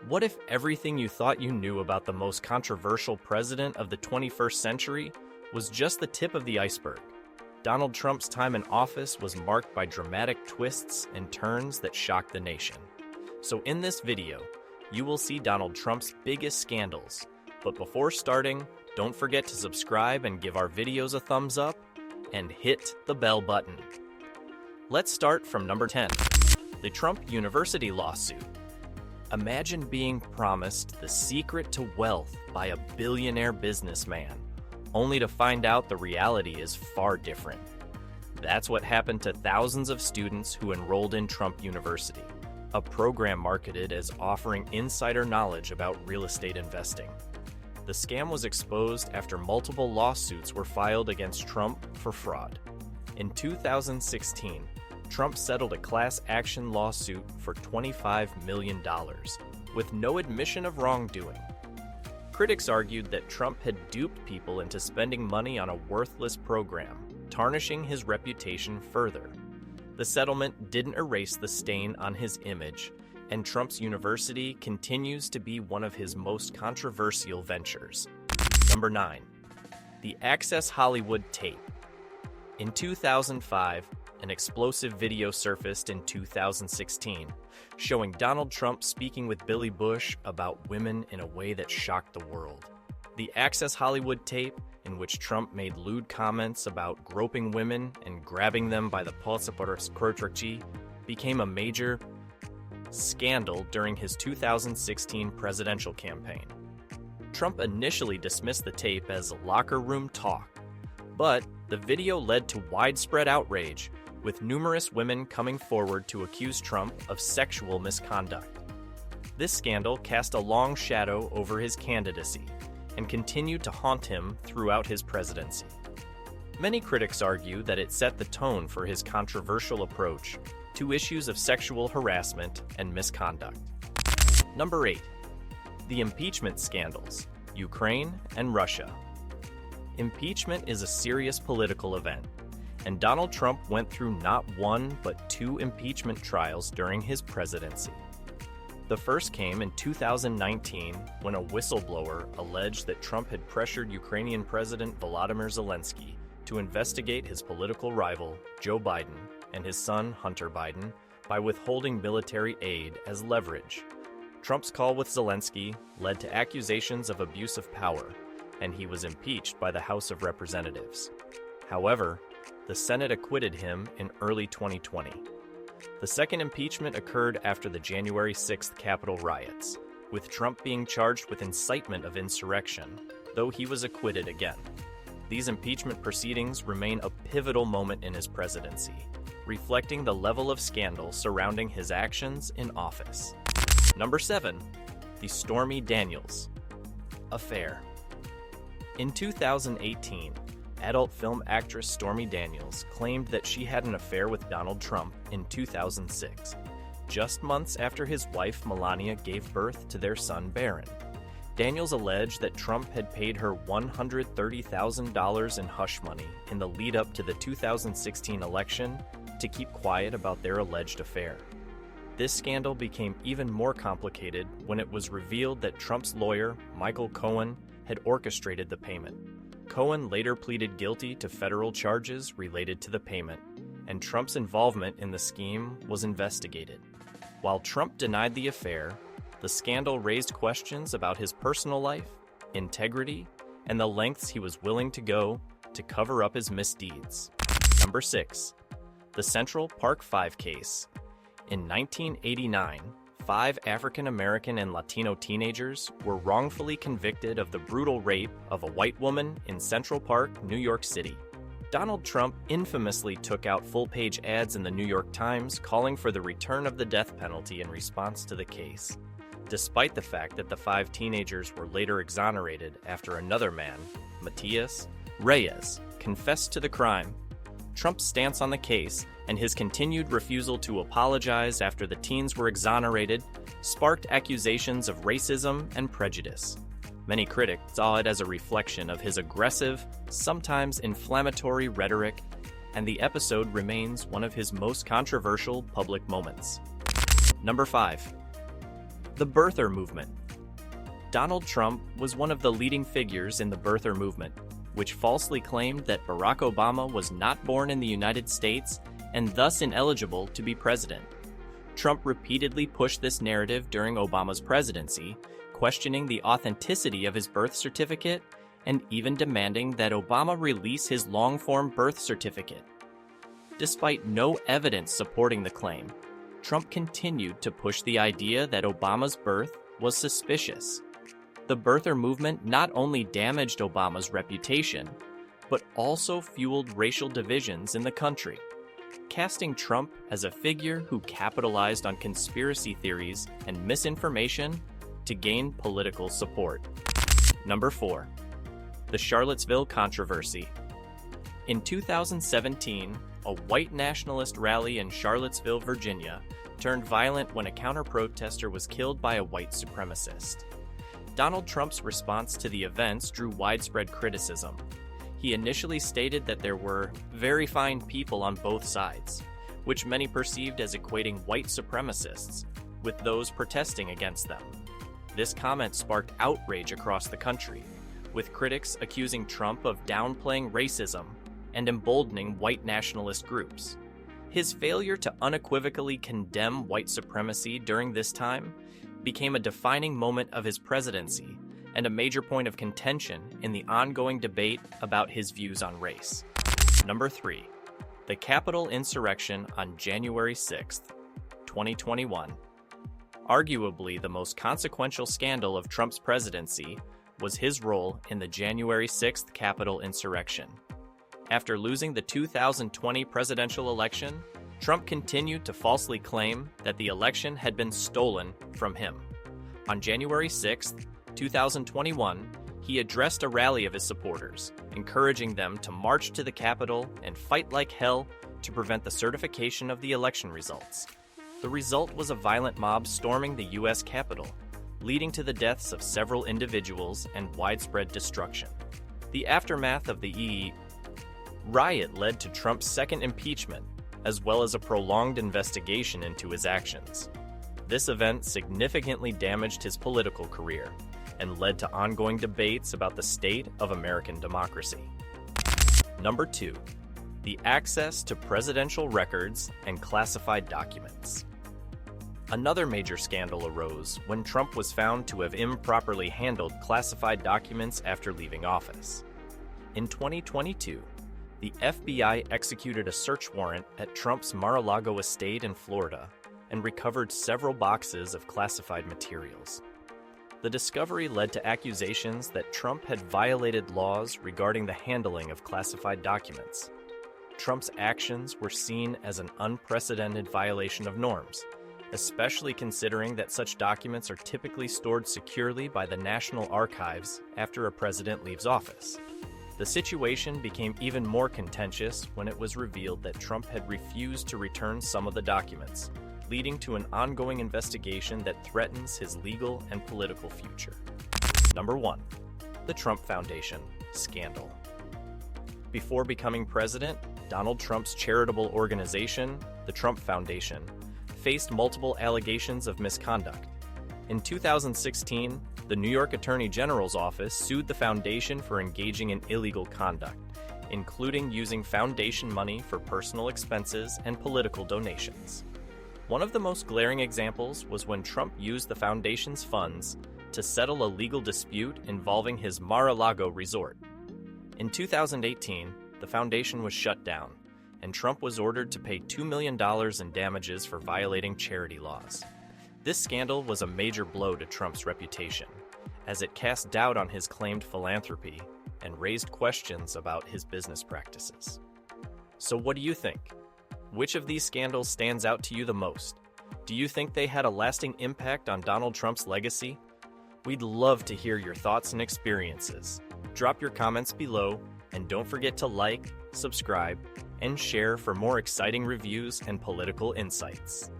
What if everything you thought you knew about the most controversial president of the 21st century was just the tip of the iceberg? Donald Trump's time in office was marked by dramatic twists and turns that shocked the nation. So in this video, you will see Donald Trump's biggest scandals. But before starting, don't forget to subscribe and give our videos a thumbs up, and hit the bell button. Let's start from number 10, the Trump University lawsuit. Imagine being promised the secret to wealth by a billionaire businessman, only to find out the reality is far different. That's what happened to thousands of students who enrolled in Trump University, a program marketed as offering insider knowledge about real estate investing. The scam was exposed after multiple lawsuits were filed against Trump for fraud. In 2016, Trump settled a class action lawsuit for $25 million, with no admission of wrongdoing. Critics argued that Trump had duped people into spending money on a worthless program, tarnishing his reputation further. The settlement didn't erase the stain on his image, and Trump's university continues to be one of his most controversial ventures. Number 9. The Access Hollywood tape. In 2005, an explosive video surfaced in 2016, showing Donald Trump speaking with Billy Bush about women in a way that shocked the world. The Access Hollywood tape, in which Trump made lewd comments about groping women and grabbing them by the pasaporte, became a major scandal during his 2016 presidential campaign. Trump initially dismissed the tape as locker room talk, but the video led to widespread outrage, with numerous women coming forward to accuse Trump of sexual misconduct. This scandal cast a long shadow over his candidacy and continued to haunt him throughout his presidency. Many critics argue that it set the tone for his controversial approach to issues of sexual harassment and misconduct. Number 8. The impeachment scandals, Ukraine and Russia. Impeachment is a serious political event, and Donald Trump went through not one but 2 impeachment trials during his presidency. The first came in 2019 when a whistleblower alleged that Trump had pressured Ukrainian President Volodymyr Zelensky to investigate his political rival, Joe Biden, and his son, Hunter Biden, by withholding military aid as leverage. Trump's call with Zelensky led to accusations of abuse of power, and he was impeached by the House of Representatives. However, the Senate acquitted him in early 2020. The second impeachment occurred after the January 6th Capitol riots, with Trump being charged with incitement of insurrection, though he was acquitted again. These impeachment proceedings remain a pivotal moment in his presidency, reflecting the level of scandal surrounding his actions in office. Number 7. The Stormy Daniels affair. In 2018, adult film actress Stormy Daniels claimed that she had an affair with Donald Trump in 2006, just months after his wife Melania gave birth to their son Barron. Daniels alleged that Trump had paid her $130,000 in hush money in the lead-up to the 2016 election to keep quiet about their alleged affair. This scandal became even more complicated when it was revealed that Trump's lawyer, Michael Cohen, had orchestrated the payment. Cohen later pleaded guilty to federal charges related to the payment, and Trump's involvement in the scheme was investigated. While Trump denied the affair, the scandal raised questions about his personal life, integrity, and the lengths he was willing to go to cover up his misdeeds. Number 6. The Central Park 5 case. In 1989, 5 African American and Latino teenagers were wrongfully convicted of the brutal rape of a white woman in Central Park, New York City. Donald Trump infamously took out full-page ads in the New York Times calling for the return of the death penalty in response to the case. Despite the fact that the 5 teenagers were later exonerated after another man, Matias Reyes, confessed to the crime, Trump's stance on the case and his continued refusal to apologize after the teens were exonerated sparked accusations of racism and prejudice. Many critics saw it as a reflection of his aggressive, sometimes inflammatory rhetoric, and the episode remains one of his most controversial public moments. Number 5. The birther movement. Donald Trump was one of the leading figures in the birther movement, which falsely claimed that Barack Obama was not born in the United States and thus ineligible to be president. Trump repeatedly pushed this narrative during Obama's presidency, questioning the authenticity of his birth certificate and even demanding that Obama release his long-form birth certificate. Despite no evidence supporting the claim, Trump continued to push the idea that Obama's birth was suspicious. The birther movement not only damaged Obama's reputation, but also fueled racial divisions in the country, casting Trump as a figure who capitalized on conspiracy theories and misinformation to gain political support. Number 4. The Charlottesville Controversy. In 2017, a white nationalist rally in Charlottesville, Virginia, turned violent when a counter-protester was killed by a white supremacist. Donald Trump's response to the events drew widespread criticism. He initially stated that there were very fine people on both sides, which many perceived as equating white supremacists with those protesting against them. This comment sparked outrage across the country, with critics accusing Trump of downplaying racism and emboldening white nationalist groups. His failure to unequivocally condemn white supremacy during this time became a defining moment of his presidency and a major point of contention in the ongoing debate about his views on race. Number 3. The Capitol insurrection on January 6, 2021. Arguably the most consequential scandal of Trump's presidency was his role in the January 6th Capitol insurrection. After losing the 2020 presidential election, Trump continued to falsely claim that the election had been stolen from him. On January 6, 2021, he addressed a rally of his supporters, encouraging them to march to the Capitol and fight like hell to prevent the certification of the election results. The result was a violent mob storming the U.S. Capitol, leading to the deaths of several individuals and widespread destruction. The aftermath of the riot led to Trump's second impeachment, as well as a prolonged investigation into his actions. This event significantly damaged his political career and led to ongoing debates about the state of American democracy. Number 2. The access to presidential records and classified documents. Another major scandal arose when Trump was found to have improperly handled classified documents after leaving office. In 2022, the FBI executed a search warrant at Trump's Mar-a-Lago estate in Florida and recovered several boxes of classified materials. The discovery led to accusations that Trump had violated laws regarding the handling of classified documents. Trump's actions were seen as an unprecedented violation of norms, especially considering that such documents are typically stored securely by the National Archives after a president leaves office. The situation became even more contentious when it was revealed that Trump had refused to return some of the documents, leading to an ongoing investigation that threatens his legal and political future. Number 1. The Trump Foundation scandal. Before becoming president, Donald Trump's charitable organization, the Trump Foundation, faced multiple allegations of misconduct. In 2016, the New York Attorney General's office sued the foundation for engaging in illegal conduct, including using foundation money for personal expenses and political donations. One of the most glaring examples was when Trump used the foundation's funds to settle a legal dispute involving his Mar-a-Lago resort. In 2018, the foundation was shut down, and Trump was ordered to pay $2 million in damages for violating charity laws. This scandal was a major blow to Trump's reputation, as it cast doubt on his claimed philanthropy and raised questions about his business practices. So what do you think? Which of these scandals stands out to you the most? Do you think they had a lasting impact on Donald Trump's legacy? We'd love to hear your thoughts and experiences. Drop your comments below, and don't forget to like, subscribe, and share for more exciting reviews and political insights.